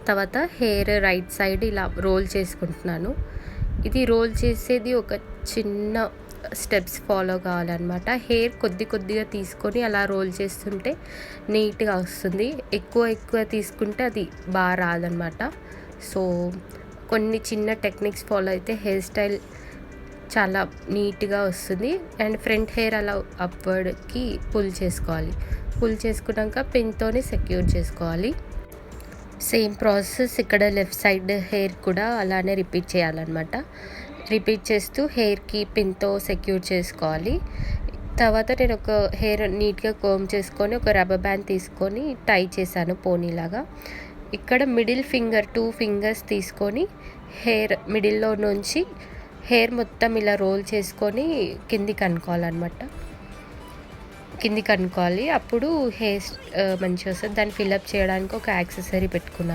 తర్వాత hair right side ఇలా role చేసుకుంటున్నాను. ఇది రోల్ చేసేది ఒక చిన్న స్టెప్స్ ఫాలో కావాలన్నమాట. హెయిర్ కొద్దిగా తీసుకొని అలా రోల్ చేస్తుంటే నీట్గా వస్తుంది. ఎక్కువ తీసుకుంటే అది బాగా రాదనమాట. సో కొన్ని చిన్న టెక్నిక్స్ ఫాలో అయితే హెయిర్ స్టైల్ చాలా నీట్గా వస్తుంది. అండ్ ఫ్రంట్ హెయిర్ అలా అప్వర్డ్కి పుల్ చేసుకోవాలి. పుల్ చేసుకున్నాక పిన్తోని సెక్యూర్ చేసుకోవాలి. సేమ్ ప్రాసెస్ ఇక్కడ లెఫ్ట్ సైడ్ హెయిర్ కూడా అలానే రిపీట్ చేయాలన్నమాట. రిపీట్ చేస్తూ హెయిర్కి పిన్తో సెక్యూర్ చేసుకోవాలి. తర్వాత నేను ఒక హెయిర్ నీట్గా కోమ్ చేసుకొని ఒక రబ్బర్ బ్యాండ్ తీసుకొని టై చేశాను పోనీలాగా. ఇక్కడ మిడిల్ ఫింగర్ 2 ఫింగర్స్ తీసుకొని హెయిర్ మిడిల్లో నుంచి హెయిర్ మొత్తం ఇలా రోల్ చేసుకొని కిందికి అనుకోవాలన్నమాట. అప్పుడు హెయిర్ మంచిగా వస్తుంది. దాన్ని ఫిల్అప్ చేయడానికి ఒక యాక్సెసరీ పెట్టుకున్నాను.